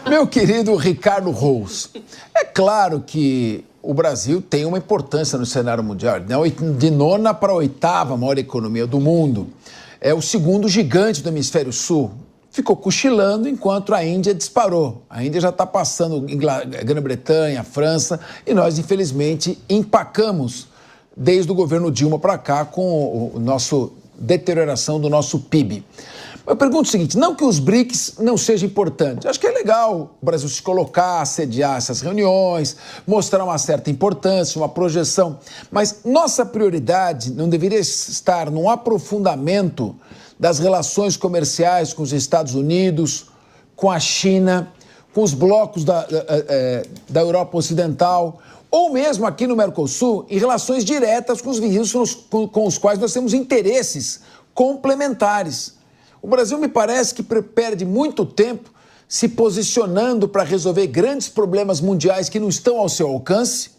Meu querido Ricardo Rous, é claro que o Brasil tem uma importância no cenário mundial. De nona para a oitava maior economia do mundo. É o segundo gigante do hemisfério sul. Ficou cochilando enquanto a Índia disparou. A Índia já está passando Grã-Bretanha, França, e nós, infelizmente, empacamos desde o governo Dilma para cá com deterioração do nosso PIB. Eu pergunto o seguinte, não que os BRICS não sejam importantes, acho que é legal o Brasil se colocar, sediar essas reuniões, mostrar uma certa importância, uma projeção, mas nossa prioridade não deveria estar num aprofundamento das relações comerciais com os Estados Unidos, com a China, com os blocos da Europa Ocidental, ou mesmo aqui no Mercosul, em relações diretas com os vizinhos com os quais nós temos interesses complementares. O Brasil me parece que perde muito tempo se posicionando para resolver grandes problemas mundiais que não estão ao seu alcance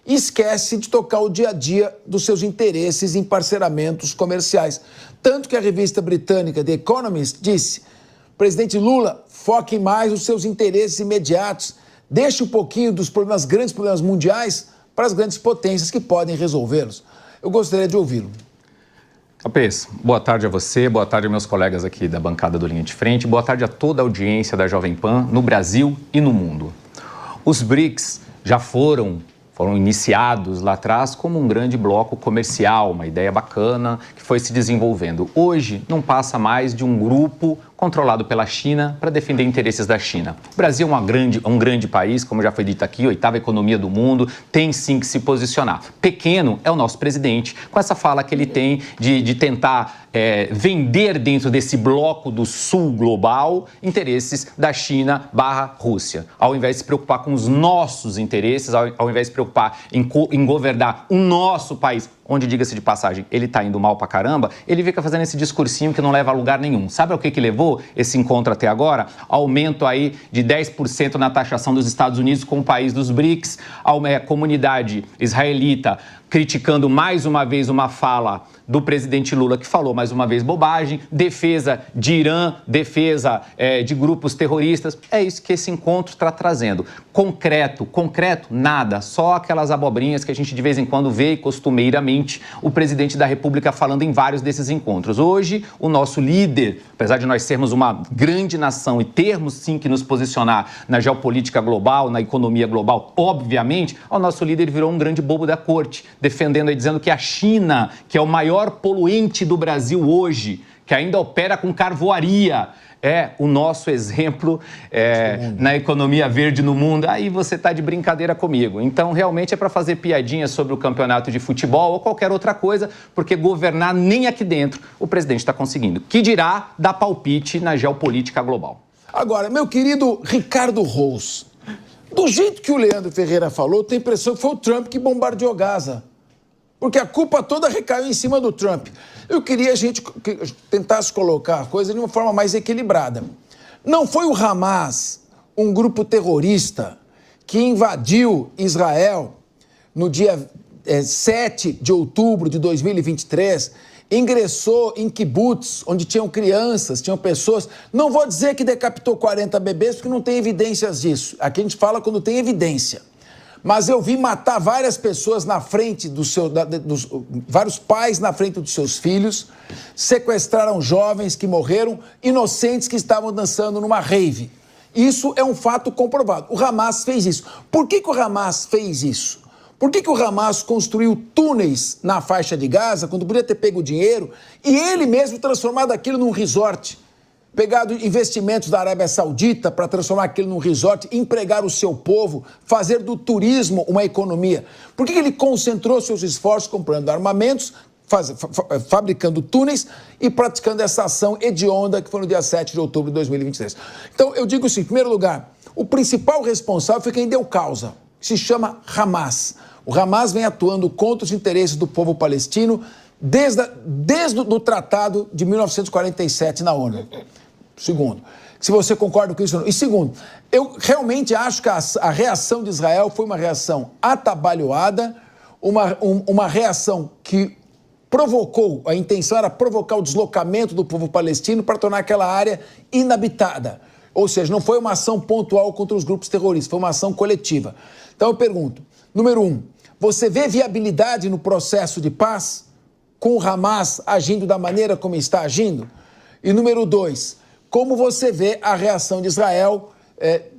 e esquece de tocar o dia a dia dos seus interesses em parceiramentos comerciais. Tanto que a revista britânica The Economist disse: presidente Lula, foque mais nos seus interesses imediatos, deixe um pouquinho dos grandes problemas mundiais para as grandes potências que podem resolvê-los. Eu gostaria de ouvi-lo. Capês, boa tarde a você, boa tarde aos meus colegas aqui da bancada do Linha de Frente, boa tarde a toda a audiência da Jovem Pan no Brasil e no mundo. Os BRICS já foram iniciados lá atrás como um grande bloco comercial, uma ideia bacana que foi se desenvolvendo. Hoje não passa mais de um grupo controlado pela China para defender interesses da China. O Brasil é um grande país, como já foi dito aqui, oitava economia do mundo, tem sim que se posicionar. Pequeno é o nosso presidente, com essa fala que ele tem de tentar vender dentro desse bloco do sul global interesses da China/Rússia. Ao invés de se preocupar com os nossos interesses, ao invés de se preocupar em governar o nosso país, onde, diga-se de passagem, ele está indo mal pra caramba, ele fica fazendo esse discursinho que não leva a lugar nenhum. Sabe o que levou esse encontro até agora? Aumento aí de 10% na taxação dos Estados Unidos com o país dos BRICS, a comunidade israelita criticando mais uma vez uma fala do presidente Lula, que falou mais uma vez bobagem, defesa de Irã, defesa de grupos terroristas. É isso que esse encontro está trazendo. Concreto, nada, só aquelas abobrinhas que a gente de vez em quando vê costumeiramente o presidente da República falando em vários desses encontros. Hoje, o nosso líder, apesar de nós sermos uma grande nação e termos sim que nos posicionar na geopolítica global, na economia global, obviamente, o nosso líder virou um grande bobo da corte, defendendo e dizendo que a China, que é o maior poluente do Brasil hoje, que ainda opera com carvoaria, é o nosso exemplo na economia verde no mundo. Aí você está de brincadeira comigo. Então, realmente é para fazer piadinhas sobre o campeonato de futebol ou qualquer outra coisa, porque governar nem aqui dentro o presidente está conseguindo. Que dirá dar palpite na geopolítica global. Agora, meu querido Ricardo Rous, do jeito que o Leandro Ferreira falou, tem a impressão que foi o Trump que bombardeou Gaza. Porque a culpa toda recaiu em cima do Trump. Eu queria a gente tentasse colocar a coisa de uma forma mais equilibrada. Não foi o Hamas, um grupo terrorista, que invadiu Israel no dia 7 de outubro de 2023, ingressou em kibbutz, onde tinham crianças, tinham pessoas. Não vou dizer que decapitou 40 bebês, porque não tem evidências disso. Aqui a gente fala quando tem evidência. Mas eu vi matar várias pessoas na frente vários pais na frente dos seus filhos, sequestraram jovens que morreram, inocentes que estavam dançando numa rave. Isso é um fato comprovado. O Hamas fez isso. Por que o Hamas fez isso? Por que o Hamas construiu túneis na faixa de Gaza, quando podia ter pego o dinheiro, e ele mesmo transformado aquilo num resort? Pegado investimentos da Arábia Saudita para transformar aquilo num resort, empregar o seu povo, fazer do turismo uma economia. Por que ele concentrou seus esforços comprando armamentos, fabricando túneis e praticando essa ação hedionda que foi no dia 7 de outubro de 2023? Então, eu digo assim, em primeiro lugar, o principal responsável foi quem deu causa. Se chama Hamas. O Hamas vem atuando contra os interesses do povo palestino desde o Tratado de 1947 na ONU. Segundo, se você concorda com isso ou não. E segundo, eu realmente acho que a reação de Israel foi uma reação atabalhoada, uma reação que provocou, a intenção era provocar o deslocamento do povo palestino para tornar aquela área inabitada. Ou seja, não foi uma ação pontual contra os grupos terroristas, foi uma ação coletiva. Então eu pergunto, número 1, você vê viabilidade no processo de paz com o Hamas agindo da maneira como está agindo? E número 2, como você vê a reação de Israel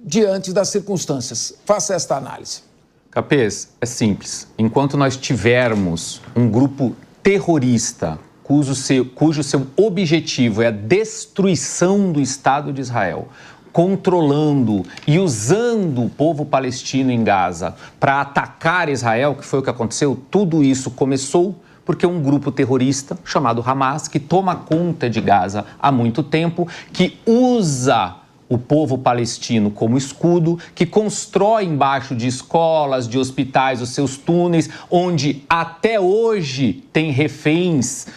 diante das circunstâncias? Faça esta análise. Capês, é simples. Enquanto nós tivermos um grupo terrorista cujo seu objetivo é a destruição do Estado de Israel, controlando e usando o povo palestino em Gaza para atacar Israel, que foi o que aconteceu, tudo isso começou porque um grupo terrorista chamado Hamas, que toma conta de Gaza há muito tempo, que usa o povo palestino como escudo, que constrói embaixo de escolas, de hospitais, os seus túneis, onde até hoje tem reféns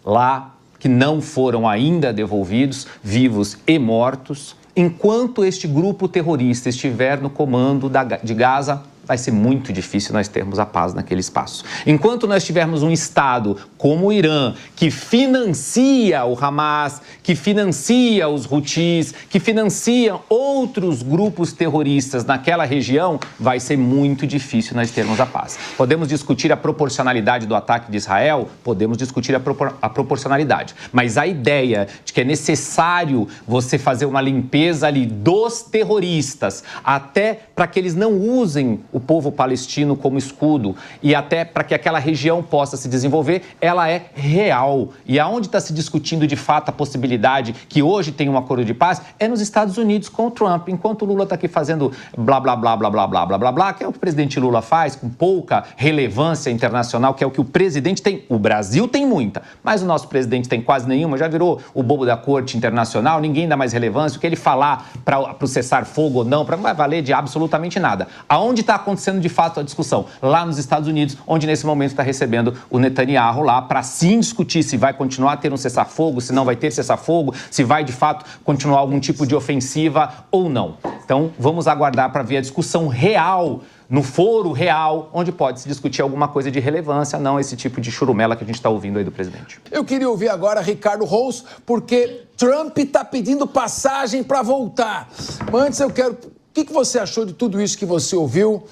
lá que não foram ainda devolvidos, vivos e mortos. Enquanto este grupo terrorista estiver no comando de Gaza, vai ser muito difícil nós termos a paz naquele espaço. Enquanto nós tivermos um Estado como o Irã, que financia o Hamas, que financia os Houthis, que financia outros grupos terroristas naquela região, vai ser muito difícil nós termos a paz. Podemos discutir a proporcionalidade do ataque de Israel? Podemos discutir a proporcionalidade. Mas a ideia de que é necessário você fazer uma limpeza ali dos terroristas, até para que eles não usem o povo palestino como escudo e até para que aquela região possa se desenvolver, ela é real. E aonde está se discutindo de fato a possibilidade que hoje tem um acordo de paz é nos Estados Unidos com o Trump. Enquanto o Lula está aqui fazendo blá, blá, blá, blá, blá, blá, blá, blá, blá, que é o que o presidente Lula faz, com pouca relevância internacional, que é o que o presidente tem. O Brasil tem muita, mas o nosso presidente tem quase nenhuma, já virou o bobo da corte internacional, ninguém dá mais relevância, o que ele falar para o cessar-fogo ou não, não vai valer de absolutamente nada. Aonde está acontecendo de fato a discussão? Lá nos Estados Unidos, onde nesse momento está recebendo o Netanyahu lá para sim discutir se vai continuar a ter um cessar-fogo, se não vai ter cessar-fogo, se vai de fato continuar algum tipo de ofensiva ou não. Então vamos aguardar para ver a discussão real, no foro real, onde pode se discutir alguma coisa de relevância, não esse tipo de churumela que a gente está ouvindo aí do presidente. Eu queria ouvir agora Ricardo Rous, porque Trump está pedindo passagem para voltar. Mas antes eu quero... O que você achou de tudo isso que você ouviu,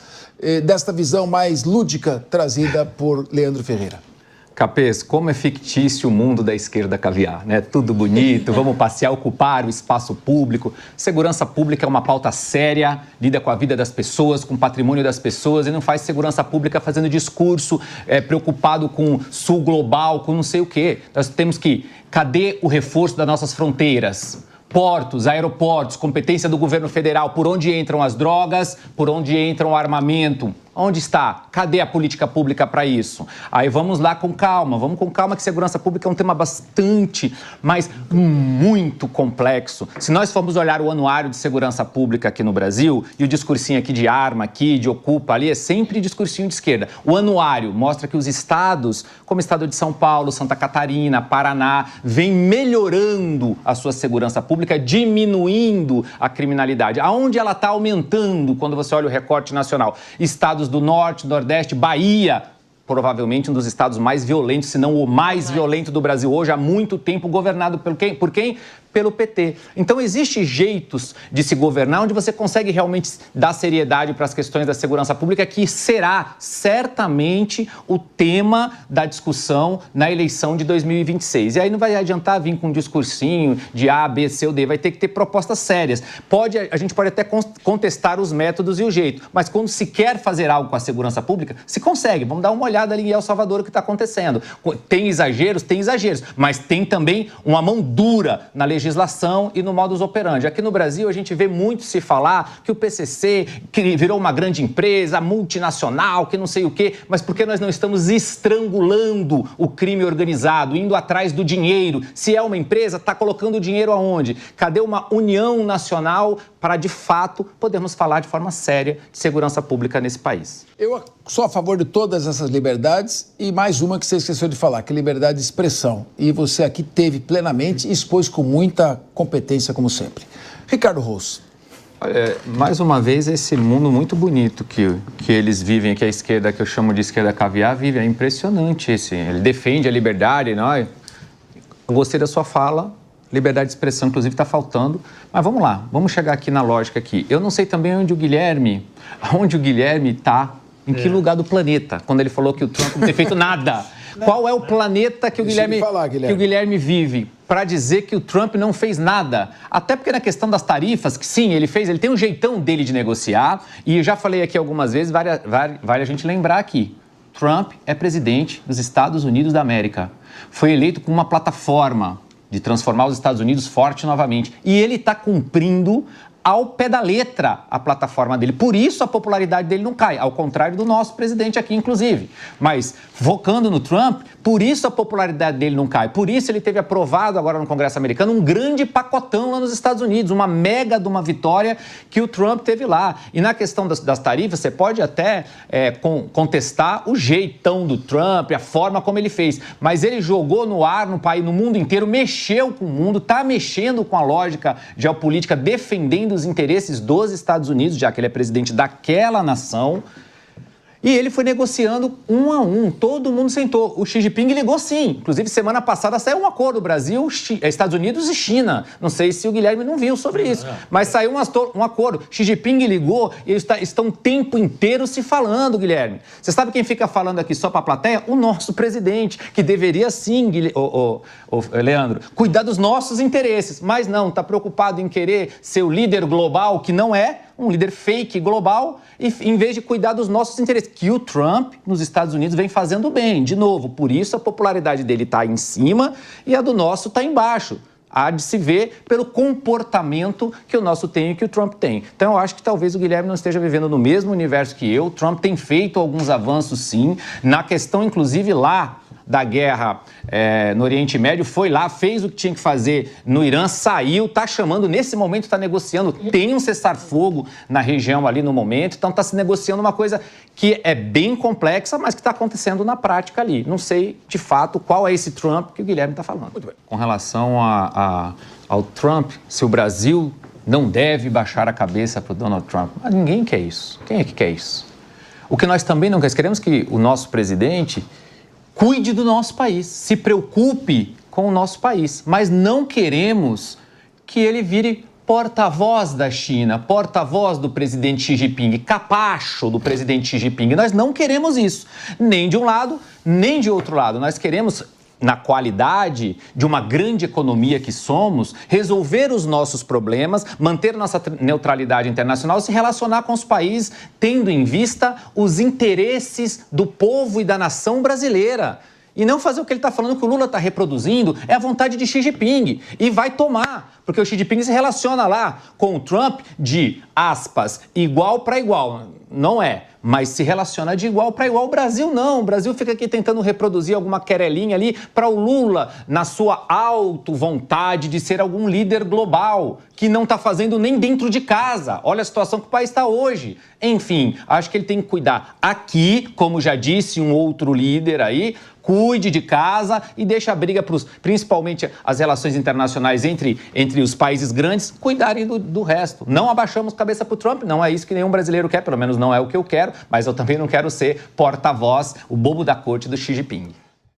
desta visão mais lúdica trazida por Leandro Ferreira? Capês, como é fictício o mundo da esquerda caviar, né? Tudo bonito, vamos passear, ocupar o espaço público. Segurança pública é uma pauta séria, lida com a vida das pessoas, com o patrimônio das pessoas, e não faz segurança pública fazendo discurso, preocupado com sul global, com não sei o quê. Nós temos que... Cadê o reforço das nossas fronteiras? Portos, aeroportos, competência do governo federal, por onde entram as drogas, por onde entra o armamento. Onde está? Cadê a política pública para isso? Aí vamos lá com calma, vamos com calma, que segurança pública é um tema bastante, mas muito complexo. Se nós formos olhar o anuário de segurança pública aqui no Brasil, e o discursinho aqui de arma, aqui, de ocupa ali, é sempre discursinho de esquerda. O anuário mostra que os estados, como o estado de São Paulo, Santa Catarina, Paraná, vêm melhorando a sua segurança pública, diminuindo a criminalidade. Aonde ela está aumentando, quando você olha o recorte nacional? Estados do Norte, Nordeste, Bahia, provavelmente um dos estados mais violentos, se não o mais violento do Brasil hoje, há muito tempo governado por quem? Pelo PT. Então, existem jeitos de se governar onde você consegue realmente dar seriedade para as questões da segurança pública, que será certamente o tema da discussão na eleição de 2026. E aí não vai adiantar vir com um discursinho de A, B, C ou D, vai ter que ter propostas sérias. A gente pode até contestar os métodos e o jeito, mas quando se quer fazer algo com a segurança pública, se consegue. Vamos dar uma olhada ali em El Salvador o que está acontecendo. Tem exageros, mas tem também uma mão dura na legislação e no modus operandi. Aqui no Brasil, a gente vê muito se falar que o PCC que virou uma grande empresa, multinacional, que não sei o quê, mas por que nós não estamos estrangulando o crime organizado, indo atrás do dinheiro? Se é uma empresa, está colocando o dinheiro aonde? Cadê uma união nacional para, de fato, podermos falar de forma séria de segurança pública nesse país? Eu sou a favor de todas essas liberdades e mais uma que você esqueceu de falar, que é liberdade de expressão. E você aqui teve plenamente e expôs com muita competência, como sempre. Ricardo Rous. Mais uma vez, esse mundo muito bonito que eles vivem, que a esquerda, que eu chamo de esquerda caviar, vive. É impressionante esse. Ele defende a liberdade, não é? Eu gostei da sua fala liberdade de expressão, inclusive, está faltando. Mas vamos lá, vamos chegar aqui na lógica aqui. Eu não sei também onde o Guilherme está, em que lugar do planeta, quando ele falou que o Trump não tem feito nada. Qual é o planeta que o Guilherme vive para dizer que o Trump não fez nada? Até porque na questão das tarifas, que sim, ele tem um jeitão dele de negociar, e eu já falei aqui algumas vezes, vale a gente lembrar aqui, Trump é presidente dos Estados Unidos da América. Foi eleito com uma plataforma de transformar os Estados Unidos forte novamente. E ele está cumprindo ao pé da letra a plataforma dele. Por isso a popularidade dele não cai, ao contrário do nosso presidente aqui, inclusive. Mas, focando no Trump, por isso a popularidade dele não cai. Por isso ele teve aprovado agora no Congresso americano um grande pacotão lá nos Estados Unidos, uma mega de uma vitória que o Trump teve lá. E na questão das tarifas, você pode até contestar o jeitão do Trump, a forma como ele fez. Mas ele jogou no ar, no país, no mundo inteiro, mexeu com o mundo, está mexendo com a lógica geopolítica, defendendo os interesses dos Estados Unidos, já que ele é presidente daquela nação. E ele foi negociando um a um, todo mundo sentou. O Xi Jinping ligou sim. Inclusive, semana passada saiu um acordo, Brasil, Estados Unidos e China. Não sei se o Guilherme não viu sobre isso, mas saiu um acordo. Xi Jinping ligou e eles estão o tempo inteiro se falando, Guilherme. Você sabe quem fica falando aqui só para a plateia? O nosso presidente, que deveria sim, Leandro, cuidar dos nossos interesses. Mas não, está preocupado em querer ser o líder global, que não é, um líder fake global, e, em vez de cuidar dos nossos interesses, que o Trump nos Estados Unidos vem fazendo bem. De novo, por isso a popularidade dele está em cima e a do nosso está embaixo. Há de se ver pelo comportamento que o nosso tem e que o Trump tem. Então, eu acho que talvez o Guilherme não esteja vivendo no mesmo universo que eu. O Trump tem feito alguns avanços, sim, na questão, inclusive, lá da guerra no Oriente Médio, foi lá, fez o que tinha que fazer no Irã, saiu, está chamando, nesse momento está negociando, tem um cessar-fogo na região ali no momento, então está se negociando uma coisa que é bem complexa, mas que está acontecendo na prática ali. Não sei, de fato, qual é esse Trump que o Guilherme está falando. Muito bem. Com relação ao Trump, se o Brasil não deve baixar a cabeça para o Donald Trump, mas ninguém quer isso. Quem é que quer isso? O que nós também não queremos que o nosso presidente cuide do nosso país, se preocupe com o nosso país, mas não queremos que ele vire porta-voz da China, porta-voz do presidente Xi Jinping, capacho do presidente Xi Jinping. Nós não queremos isso, nem de um lado, nem de outro lado. Nós queremos, na qualidade de uma grande economia que somos, resolver os nossos problemas, manter nossa neutralidade internacional e se relacionar com os países, tendo em vista os interesses do povo e da nação brasileira. E não fazer o que ele está falando, que o Lula está reproduzindo, é a vontade de Xi Jinping. E vai tomar, porque o Xi Jinping se relaciona lá com o Trump de, aspas, igual para igual. Não é, mas se relaciona de igual para igual. O Brasil não, o Brasil fica aqui tentando reproduzir alguma querelinha ali para o Lula, na sua auto-vontade de ser algum líder global, que não está fazendo nem dentro de casa. Olha a situação que o país está hoje. Enfim, acho que ele tem que cuidar aqui, como já disse um outro líder aí, cuide de casa e deixe a briga para principalmente as relações internacionais entre os países grandes, cuidarem do resto. Não abaixamos cabeça para o Trump, não é isso que nenhum brasileiro quer, pelo menos não é o que eu quero, mas eu também não quero ser porta-voz, o bobo da corte do Xi Jinping.